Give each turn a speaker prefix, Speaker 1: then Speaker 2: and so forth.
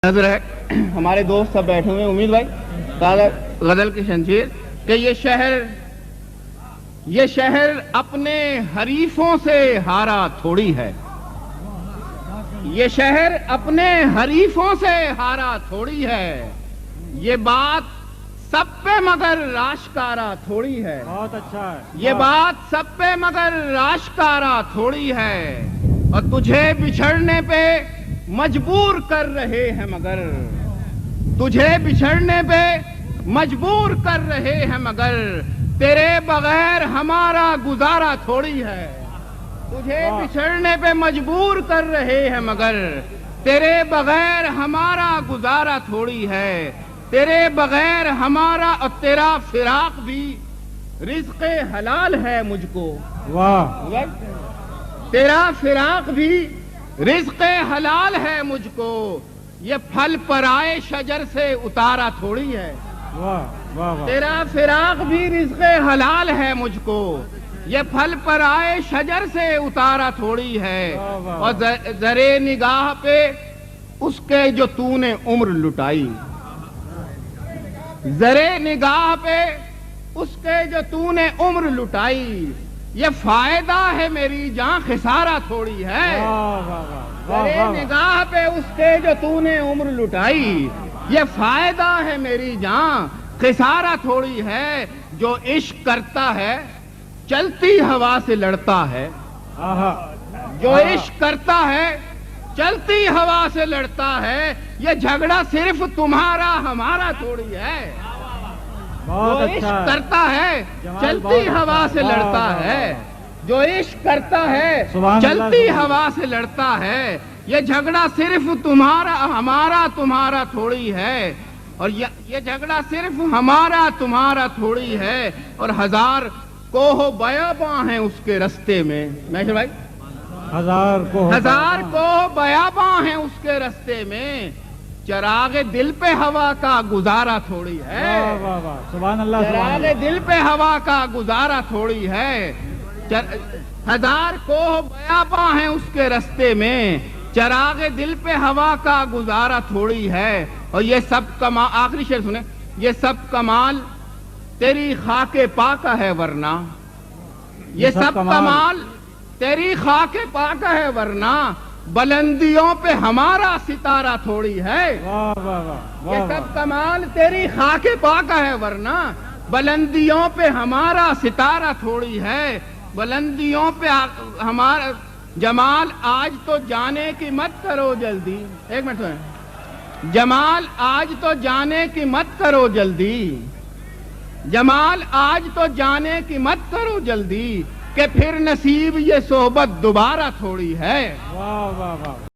Speaker 1: نظر ہے ہمارے دوست سب بیٹھے ہوئے ہیں، امید بھائی غزل کی شمشیر کہ یہ شہر اپنے حریفوں سے ہارا تھوڑی ہے، یہ شہر اپنے حریفوں سے ہارا تھوڑی ہے، یہ بات سب پہ مگر راشکارا تھوڑی ہے،
Speaker 2: بہت اچھا ہے،
Speaker 1: یہ بات سب پہ مگر راشکارا تھوڑی ہے، اور تجھے بچھڑنے پہ مجبور کر رہے ہیں مگر تجھے بچھڑنے پہ مجبور کر رہے ہیں مگر تیرے بغیر ہمارا گزارا تھوڑی ہے، تجھے بچھڑنے پہ مجبور کر رہے ہیں مگر تیرے بغیر ہمارا گزارا تھوڑی ہے، تیرے بغیر ہمارا اور تیرا فراق بھی رزق حلال ہے مجھ کو،
Speaker 2: واہ،
Speaker 1: تیرا فراق بھی رزق حلال ہے مجھ کو، یہ پھل پرائے شجر سے اتارا تھوڑی ہے،
Speaker 2: واہ واہ واہ،
Speaker 1: تیرا فراق بھی رزق حلال ہے مجھ کو، یہ پھل پرائے شجر سے اتارا تھوڑی ہے، اور زرے نگاہ پہ اس کے جو تو نے عمر لٹائی، زرے نگاہ پہ اس کے جو تو نے عمر لٹائی، یہ فائدہ ہے میری جان خسارہ تھوڑی ہے، زرے نگاہ پہ اس کے جو تو نے عمر لٹائی، یہ فائدہ ہے میری جان خسارہ تھوڑی ہے، جو عشق کرتا ہے چلتی ہوا سے لڑتا ہے، جو عشق کرتا ہے چلتی ہوا سے لڑتا ہے، یہ جھگڑا صرف تمہارا ہمارا تھوڑی ہے، جو عشق کرتا ہے چلتی ہوا سے لڑتا ہے، جو عشق کرتا ہے چلتی ہوا سے لڑتا ہے، یہ جھگڑا صرف تمہارا ہمارا تمہارا تھوڑی ہے، اور یہ جھگڑا صرف ہمارا تمہارا تھوڑی ہے، اور ہزار کوہ بیاباں ہیں اس کے رستے میں، محشر بھائی ہزار کوہ بیاباں ہیں اس کے رستے میں، چراغ دل پہ ہوا کا گزارا تھوڑی ہے،
Speaker 2: سبحان اللہ،
Speaker 1: چراغ دل پہ ہوا کا گزارا تھوڑی ہے، ہزار کوہ بیاباں ہیں اس کے رستے میں، چراغ دل پہ ہوا کا گزارا تھوڑی ہے، اور یہ سب کمال آخری شعر سنیں، یہ سب کمال تیری خاک پاک ہے ورنہ، یہ سب کمال تیری خاک پاک ہے ورنہ بلندیوں پہ ہمارا ستارہ تھوڑی ہے، یہ سب کمال تیری خاک پاک ہے ورنہ بلندیوں پہ ہمارا ستارہ تھوڑی ہے، بلندیوں پہ ہمارا جمال آج تو جانے کی مت کرو جلدی، ایک منٹ سنیں، جمال آج تو جانے کی مت کرو جلدی، جمال آج تو جانے کی مت کرو جلدی، کہ پھر نصیب یہ صحبت دوبارہ تھوڑی ہے،
Speaker 2: واہ واہ واہ۔